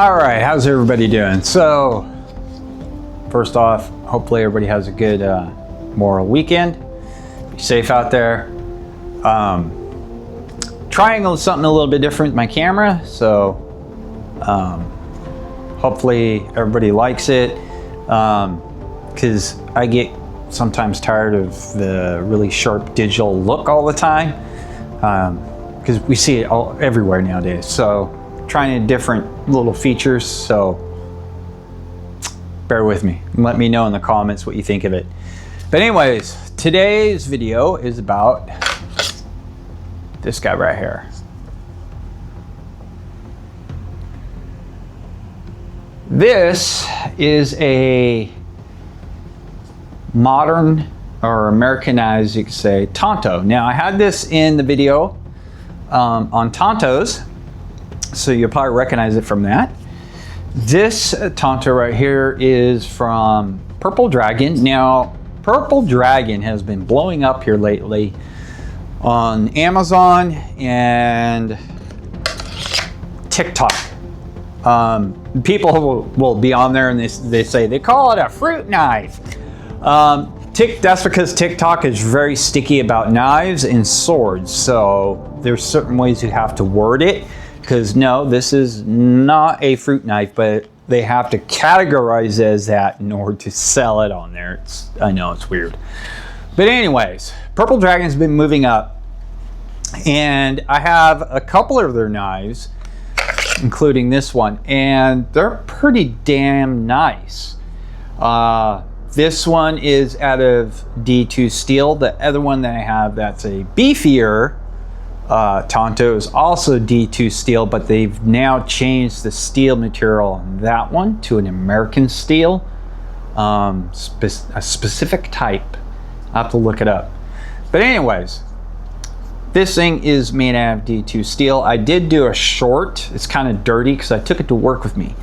All right, how's everybody doing? So, first off, hopefully everybody has a good Memorial weekend. Be safe out there. Trying something a little bit different with my camera, so hopefully everybody likes it. Because I get sometimes tired of the really sharp digital look all the time. Because we see it everywhere nowadays. So, trying different little features, so bear with me and let me know in the comments what you think of it. But anyways, today's video is about this guy right here. This is a modern or Americanized, you could say, Tanto. Now I had this in the video on Tantos, so you'll probably recognize it from that. This Tanto right here is from Purple Dragon. Now, Purple Dragon has been blowing up here lately on Amazon and TikTok. People will be on there and they say they call it a fruit knife. That's because TikTok is very sticky about knives and swords. So there's certain ways you have to word it. Because no, this is not a fruit knife, but they have to categorize it as that in order to sell it on there. I know it's weird. But anyways, Purple Dragon's been moving up. And I have a couple of their knives, including this one. And they're pretty damn nice. This one is out of D2 steel. The other one that I have that's a beefier Tanto is also D2 steel, but they've now changed the steel material on that one to an American steel, a specific type. I'll have to look it up. But anyways, this thing is made out of D2 steel. I did do a short. It's kind of dirty because I took it to work with me.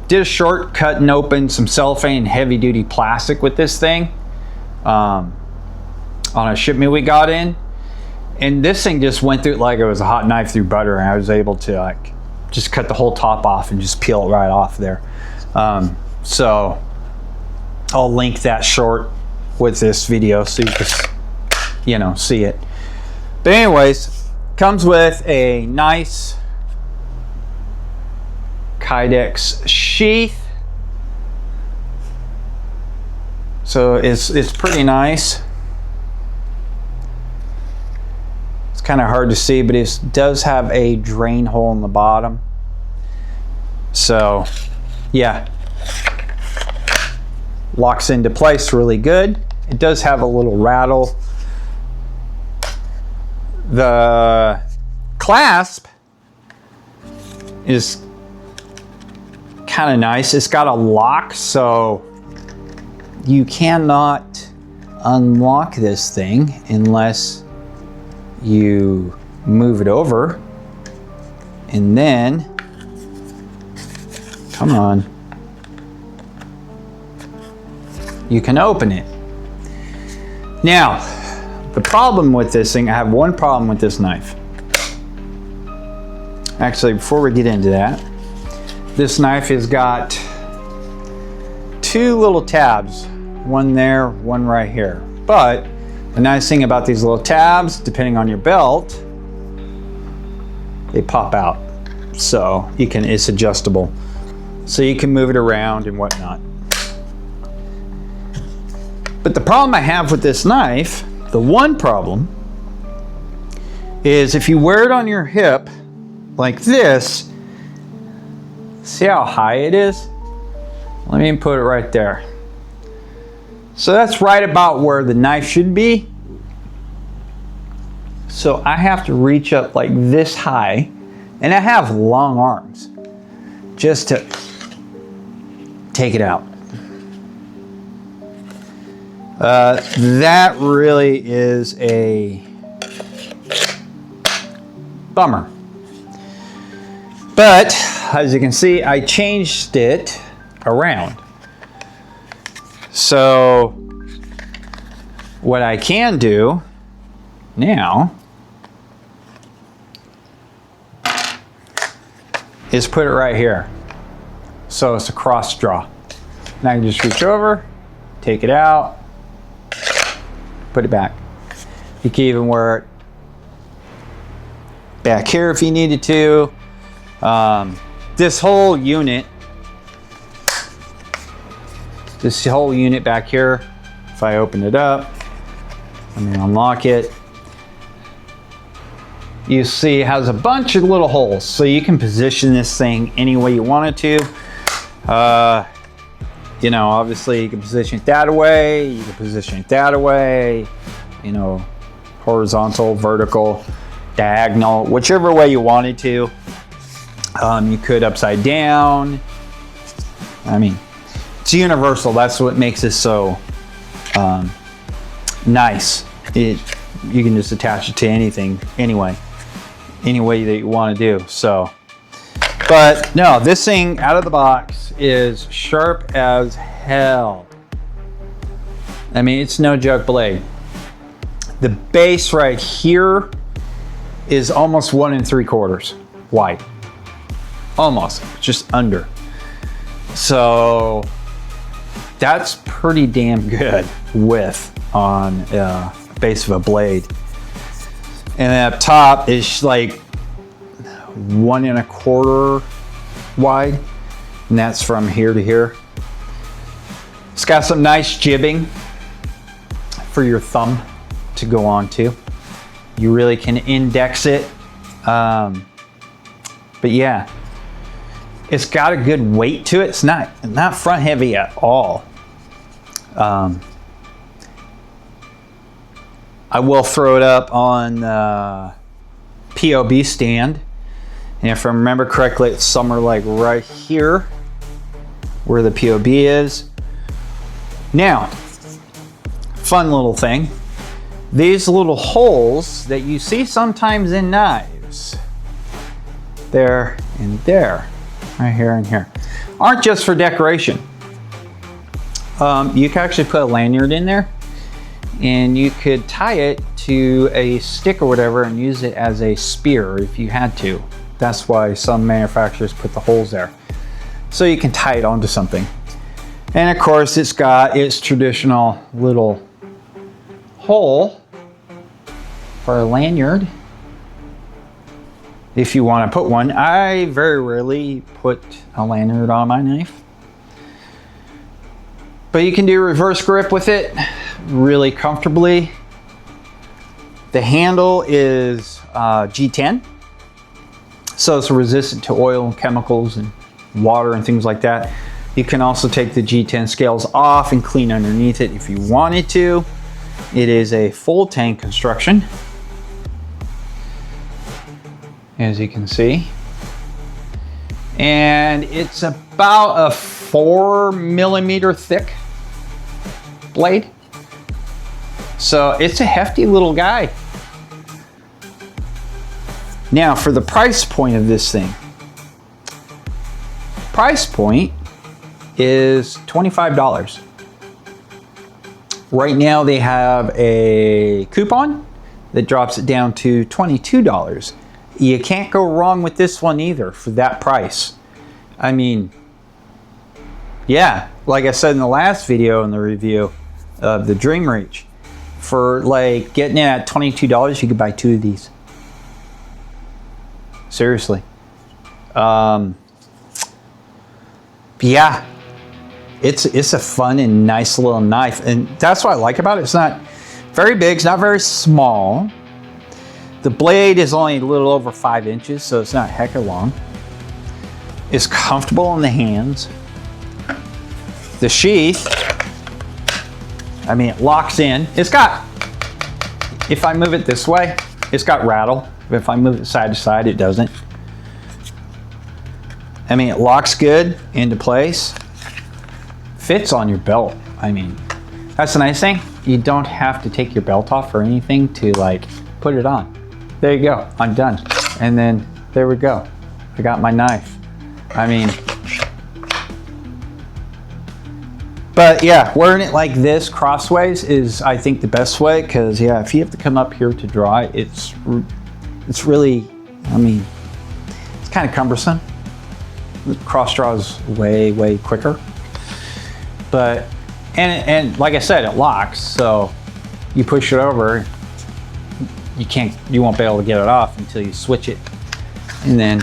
Did a short, cutting open some cellophane heavy duty plastic with this thing on a shipment we got in. And this thing just went through like it was a hot knife through butter, and I was able to like just cut the whole top off and just peel it right off there. So I'll link that short with this video so you can, see it. But anyways, comes with a nice Kydex sheath. So it's pretty nice. Kind of hard to see, but it does have a drain hole in the bottom. So yeah, locks into place really good. It does have a little rattle. The clasp is kind of nice. It's got a lock, so you cannot unlock this thing unless you move it over, and then come on, you can open it. Now, the problem with this thing, I have one problem with this knife. Actually, before we get into that, this knife has got two little tabs, one there, one right here. But the nice thing about these little tabs, depending on your belt, they pop out. So it's adjustable. So you can move it around and whatnot. But the problem I have with this knife, the one problem, is if you wear it on your hip like this, see how high it is? Let me put it right there. So that's right about where the knife should be. So I have to reach up like this high, and I have long arms just to take it out. That really is a bummer. But as you can see, I changed it around. So what I can do now is put it right here. So it's a cross draw. Now you just reach over, take it out, put it back. You can even wear it back here if you needed to. This whole unit back here, if I open it up, let me unlock it. You see it has a bunch of little holes, so you can position this thing any way you want it to. You know, obviously you can position it that way, you can position it that way, you know, horizontal, vertical, diagonal, whichever way you wanted to. You could upside down. I mean, it's universal. That's what makes it so nice. You can just attach it to anything, anyway, any way that you want to do. So, but no, this thing out of the box is sharp as hell. I mean, it's no joke blade. The base right here is almost 1 3/4 wide. Almost, just under. So that's pretty damn good width on a base of a blade. And up top is like 1 1/4 wide, and that's from here to here. It's got some nice jibbing for your thumb to go on to. You really can index it. But yeah, it's got a good weight to it. It's not front heavy at all. I will throw it up on POB stand. And if I remember correctly, it's somewhere like right here where the POB is. Now, fun little thing. These little holes that you see sometimes in knives, there and there, right here and here, aren't just for decoration. You can actually put a lanyard in there, and you could tie it to a stick or whatever and use it as a spear if you had to. That's why some manufacturers put the holes there, so you can tie it onto something. And of course, it's got its traditional little hole for a lanyard if you want to put one. I very rarely put a lanyard on my knife, but you can do reverse grip with it really comfortably. The handle is G10, so it's resistant to oil and chemicals and water and things like that. You can also take the G10 scales off and clean underneath it if you wanted to. It is a full tank construction, as you can see. And it's about a 4 millimeter thick blade. So it's a hefty little guy. Now for the price point of this thing. Price point is $25. Right now they have a coupon that drops it down to $22. You can't go wrong with this one either for that price. I mean, yeah, like I said in the last video in the review of the Dream Reach, for like getting it at $22, you could buy 2 of these. Seriously. Yeah, it's a fun and nice little knife, and that's what I like about it. It's not very big, it's not very small. The blade is only a little over 5 inches, so it's not hecka long. It's comfortable in the hands. The sheath, I mean, it locks in. It's got, if I move it this way, it's got rattle. If I move it side to side, it doesn't. I mean, it locks good into place. Fits on your belt. I mean, that's the nice thing. You don't have to take your belt off or anything to like put it on. There you go, I'm done. And then there we go. I got my knife. I mean, but yeah, wearing it like this crossways is, I think, the best way, because yeah, if you have to come up here to draw, it's really, I mean, it's kind of cumbersome. cross draws way quicker. But, and like I said, it locks, so you push it over, you won't be able to get it off until you switch it. And then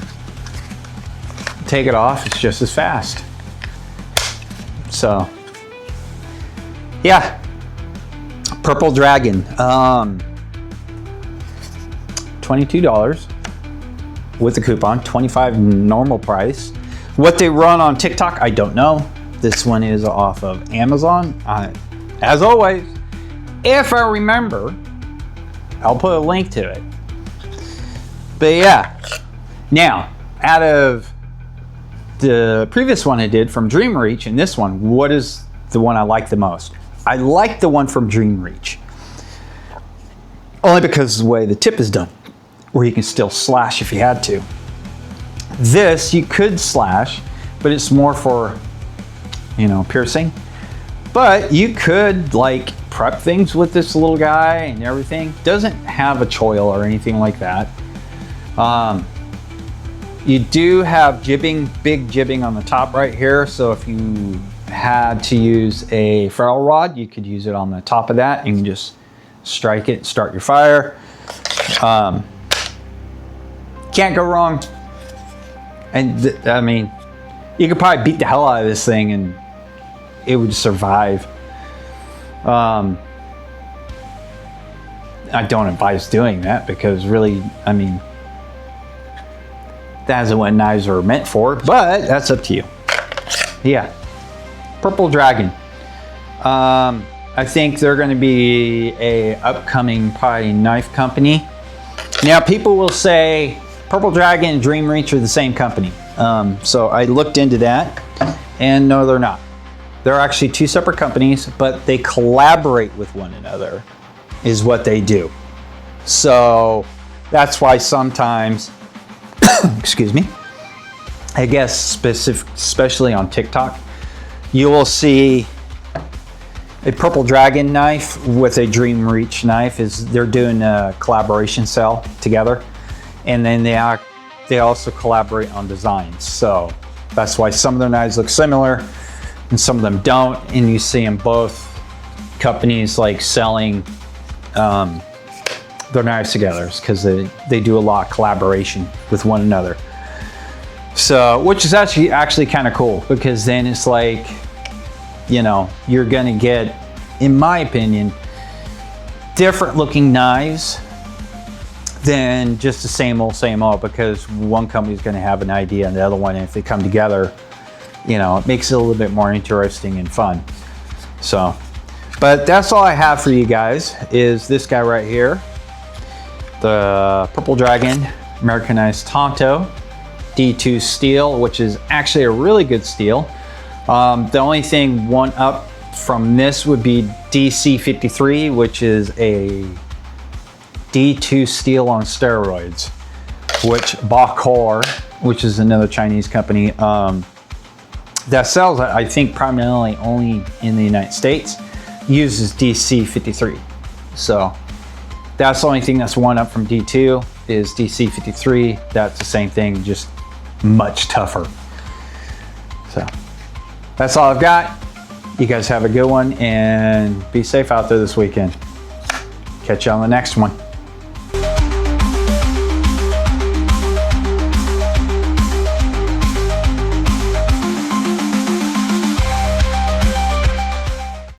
take it off, it's just as fast. So, yeah. Purple Dragon, $22 with the coupon, $25 normal price. What they run on TikTok, I don't know. This one is off of Amazon. As always, if I remember, I'll put a link to it. But yeah, now, out of the previous one I did from Dream Reach and this one, what is the one I like the most? I like the one from Dream Reach. Only because of the way the tip is done, where you can still slash if you had to. This, you could slash, but it's more for, you know, piercing. But you could like prep things with this little guy and everything. Doesn't have a choil or anything like that. You do have jibbing, big jibbing on the top right here. So if you had to use a ferrule rod, you could use it on the top of that. You can just strike it, start your fire. Can't go wrong. And I mean, you could probably beat the hell out of this thing and it would survive. I don't advise doing that because really, I mean, that isn't what knives are meant for, but that's up to you. Yeah. Purple Dragon. I think they're going to be a upcoming probably knife company. Now people will say Purple Dragon and Dream Reach are the same company. So I looked into that and no, they're not. They're actually two separate companies, but they collaborate with one another is what they do. So that's why sometimes, excuse me, I guess especially on TikTok, you will see a Purple Dragon knife with a Dream Reach knife. They're doing a collaboration sale together, and then they also collaborate on designs. So that's why some of their knives look similar and some of them don't, and you see in both companies like selling their knives together because they do a lot of collaboration with one another. So, which is actually kind of cool because then it's like, you know, you're gonna get, in my opinion, different looking knives than just the same old because one company's gonna have an idea and the other one, and if they come together, you know, it makes it a little bit more interesting and fun. So, but that's all I have for you guys is this guy right here, the Purple Dragon Americanized Tanto D2 steel, which is actually a really good steel. The only thing one up from this would be DC53, which is a D2 steel on steroids, which Bacor, which is another Chinese company, that sells, I think, primarily only in the United States, uses DC53. So that's the only thing that's one up from D2 is DC53. That's the same thing, just much tougher. So that's all I've got. You guys have a good one and be safe out there this weekend. Catch you on the next one.